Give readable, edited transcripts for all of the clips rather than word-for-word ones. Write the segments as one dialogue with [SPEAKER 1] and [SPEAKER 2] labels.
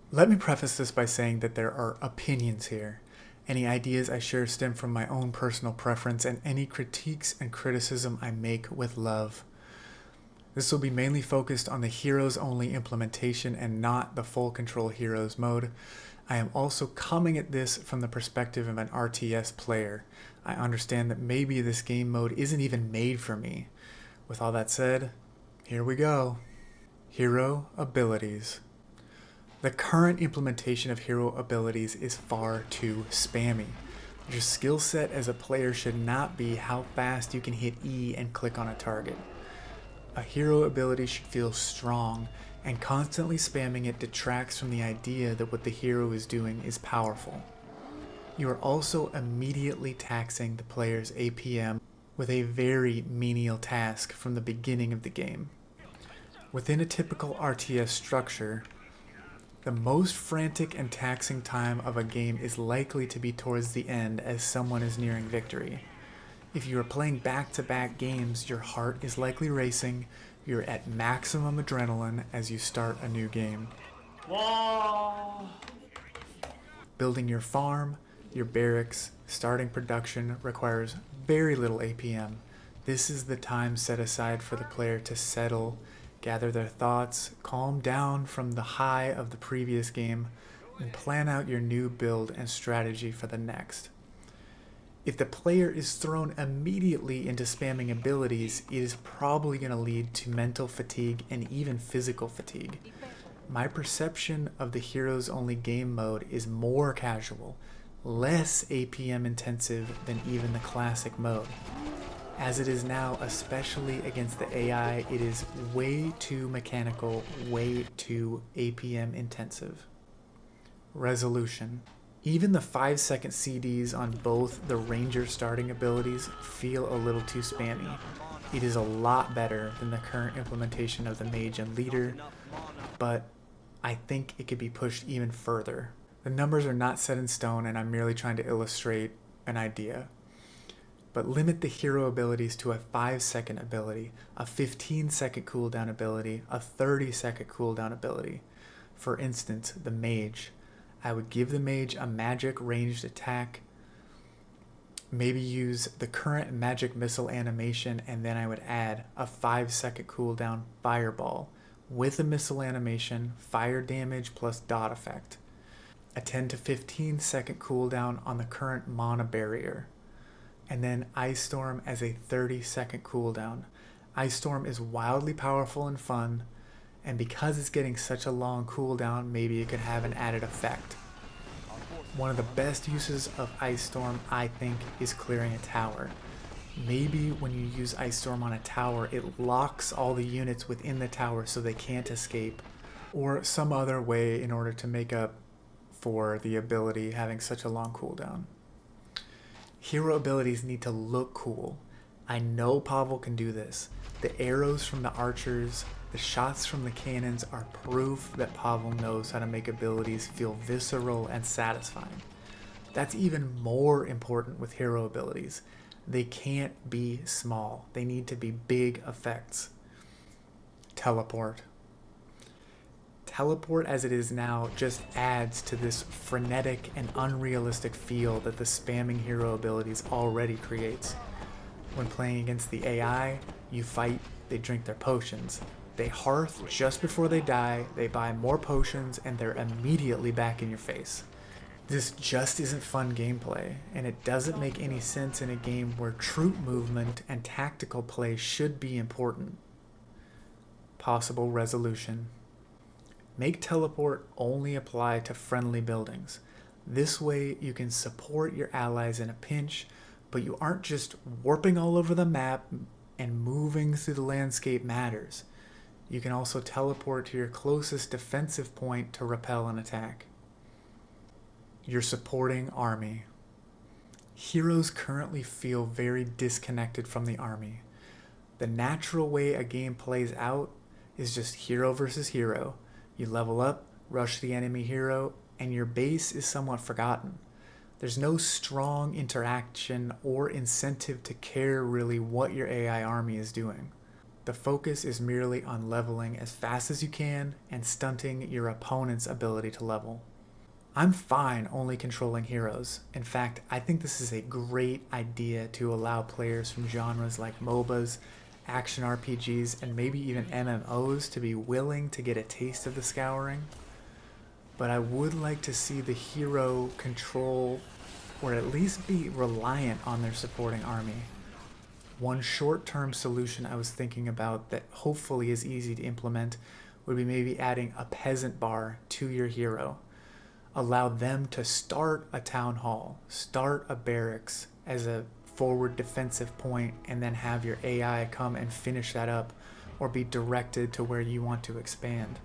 [SPEAKER 1] Let me preface this by saying that there are opinions here. Any ideas I share stem from my own personal preference, and any critiques and criticism I make with love. This will be mainly focused on the Heroes only implementation and not the full control Heroes mode. I am also coming at this from the perspective of an RTS player. I understand that maybe this game mode isn't even made for me. With all that said, here we go. Hero abilities. The current implementation of hero abilities is far too spammy. Your skill set as a player should not be how fast you can hit E and click on a target. A hero ability should feel strong, and constantly spamming it detracts from the idea that what the hero is doing is powerful. You are also immediately taxing the player's APM with a very menial task from the beginning of the game. Within a typical RTS structure, the most frantic and taxing time of a game is likely to be towards the end as someone is nearing victory. If you are playing back-to-back games, your heart is likely racing, you're at maximum adrenaline as you start a new game. Whoa. Building your farm, your barracks, starting production requires very little APM. This is the time set aside for the player to settle, gather their thoughts, calm down from the high of the previous game, and plan out your new build and strategy for the next. If the player is thrown immediately into spamming abilities, it is probably going to lead to mental fatigue and even physical fatigue. My perception of the Heroes Only game mode is more casual, less APM intensive than even the classic mode. As it is now, especially against the AI, it is way too mechanical, way too APM intensive. Resolution. Even the 5-second CDs on both the Ranger starting abilities feel a little too spammy. It is a lot better than the current implementation of the Mage and Leader, but I think it could be pushed even further. The numbers are not set in stone, and I'm merely trying to illustrate an idea. But limit the hero abilities to a 5-second ability, a 15-second cooldown ability, a 30-second cooldown ability. For instance, the Mage. I would give the Mage a magic ranged attack, maybe use the current magic missile animation, and then I would add a 5-second cooldown Fireball with a missile animation, fire damage plus dot effect. A 10 to 15-second cooldown on the current Mana Barrier, and then Ice Storm as a 30-second cooldown. Ice Storm is wildly powerful and fun, and because it's getting such a long cooldown, maybe it could have an added effect. One of the best uses of Ice Storm, I think, is clearing a tower. Maybe when you use Ice Storm on a tower, it locks all the units within the tower so they can't escape, or some other way in order to make up for the ability having such a long cooldown. Hero abilities need to look cool. I know Pavel can do this. The arrows from the archers, the shots from the cannons are proof that Pavel knows how to make abilities feel visceral and satisfying. That's even more important with hero abilities. They can't be small. They need to be big effects. Teleport. Teleport as it is now just adds to this frenetic and unrealistic feel that the spamming hero abilities already creates. When playing against the AI, you fight, they drink their potions. They hearth just before they die, they buy more potions, and they're immediately back in your face. This just isn't fun gameplay, and it doesn't make any sense in a game where troop movement and tactical play should be important. Possible resolution. Make teleport only apply to friendly buildings. This way you can support your allies in a pinch, but you aren't just warping all over the map, and moving through the landscape matters. You can also teleport to your closest defensive point to repel an attack. Your supporting army. Heroes currently feel very disconnected from the army. The natural way a game plays out is just hero versus hero. You level up, rush the enemy hero, and your base is somewhat forgotten. There's no strong interaction or incentive to care really what your AI army is doing. The focus is merely on leveling as fast as you can and stunting your opponent's ability to level. I'm fine only controlling heroes. In fact, I think this is a great idea to allow players from genres like MOBAs, action RPGs, and maybe even MMOs to be willing to get a taste of the Scouring. But I would like to see the hero control, or at least be reliant on their supporting army. One short-term solution I was thinking about that hopefully is easy to implement would be maybe adding a Peasant Bar to your hero. Allow them to start a town hall, start a barracks as a forward defensive point, and then have your AI come and finish that up or be directed to where you want to expand.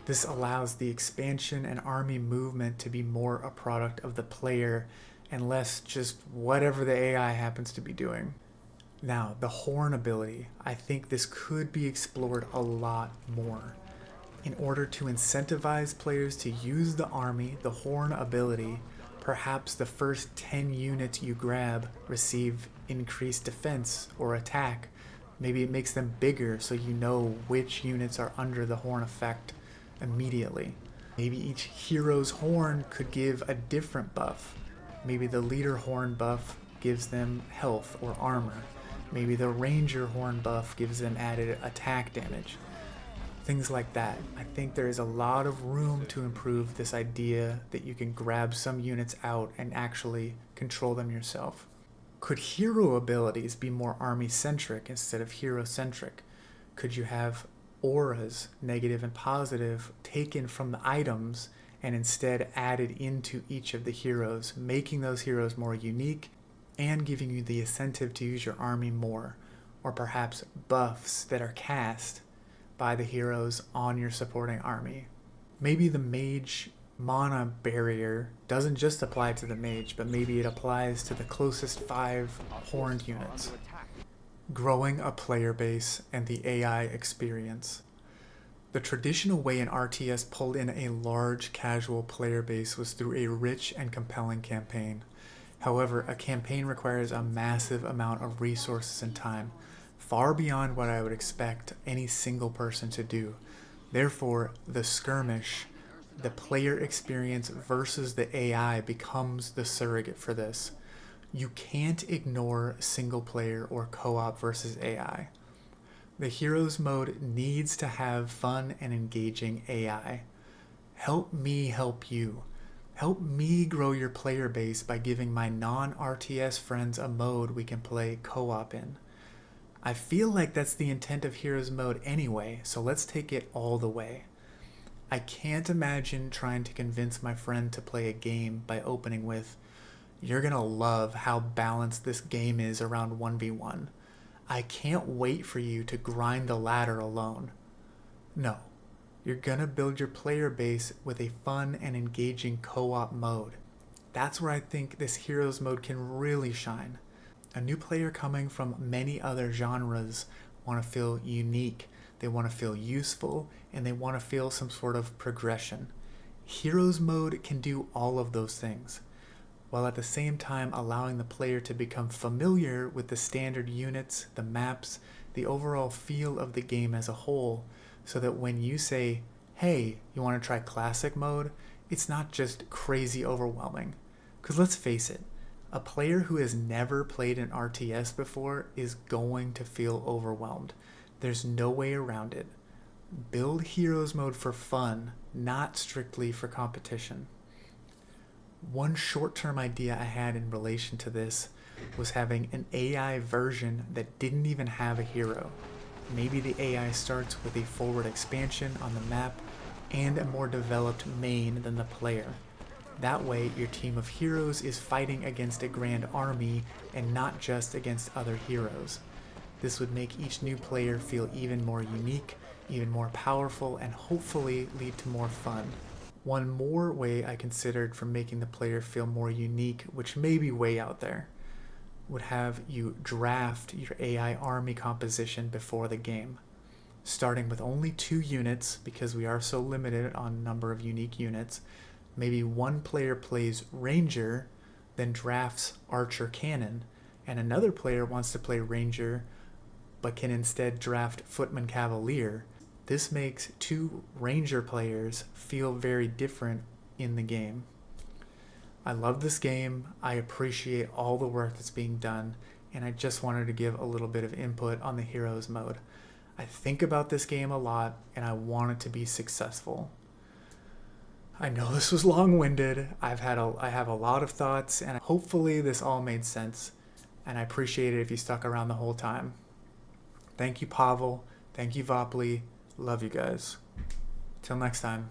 [SPEAKER 1] This allows the expansion and army movement to be more a product of the player and less just whatever the AI happens to be doing. Now, the horn ability, I think this could be explored a lot more. In order to incentivize players to use the army, the horn ability, perhaps the first 10 units you grab receive increased defense or attack. Maybe it makes them bigger so you know which units are under the horn effect immediately. Maybe each hero's horn could give a different buff. Maybe the leader horn buff gives them health or armor. Maybe the ranger horn buff gives them added attack damage. Things like that. I think there is a lot of room to improve this idea that you can grab some units out and actually control them yourself. Could hero abilities be more army-centric instead of hero-centric? Could you have auras, negative and positive, taken from the items and instead added into each of the heroes, making those heroes more unique and giving you the incentive to use your army more? Or perhaps buffs that are cast by the heroes on your supporting army. Maybe the mage mana barrier doesn't just apply to the mage, but maybe it applies to the closest 5 horned units. Growing a player base and the AI experience. The traditional way an RTS pulled in a large casual player base was through a rich and compelling campaign. However, a campaign requires a massive amount of resources and time, far beyond what I would expect any single person to do. Therefore, the skirmish, the player experience versus the AI, becomes the surrogate for this. You can't ignore single player or co-op versus AI. The Heroes mode needs to have fun and engaging AI. Help me help you. Help me grow your player base by giving my non-RTS friends a mode we can play co-op in. I feel like that's the intent of Heroes mode anyway, so let's take it all the way. I can't imagine trying to convince my friend to play a game by opening with, "You're gonna love how balanced this game is around 1v1. I can't wait for you to grind the ladder alone." No, you're gonna build your player base with a fun and engaging co-op mode. That's where I think this Heroes mode can really shine. A new player coming from many other genres want to feel unique, they want to feel useful, and they want to feel some sort of progression. Heroes mode can do all of those things, while at the same time allowing the player to become familiar with the standard units, the maps, the overall feel of the game as a whole, so that when you say, "Hey, you want to try classic mode?" it's not just crazy overwhelming. Because let's face it, a player who has never played an RTS before is going to feel overwhelmed. There's no way around it. Build Heroes mode for fun, not strictly for competition. One short-term idea I had in relation to this was having an AI version that didn't even have a hero. Maybe the AI starts with a forward expansion on the map and a more developed main than the player. That way, your team of heroes is fighting against a grand army and not just against other heroes. This would make each new player feel even more unique, even more powerful, and hopefully lead to more fun. One more way I considered for making the player feel more unique, which may be way out there, would have you draft your AI army composition before the game. Starting with only 2 units, because we are so limited on number of unique units. Maybe one player plays Ranger, then drafts Archer Cannon, and another player wants to play Ranger, but can instead draft Footman Cavalier. This makes two Ranger players feel very different in the game. I love this game. I appreciate all the work that's being done, and I just wanted to give a little bit of input on the Heroes mode. I think about this game a lot, and I want it to be successful. I know this was long-winded. I have a lot of thoughts, and hopefully this all made sense, and I appreciate it if you stuck around the whole time. Thank you, Pavel. Thank you, Vopli. Love you guys. Till next time.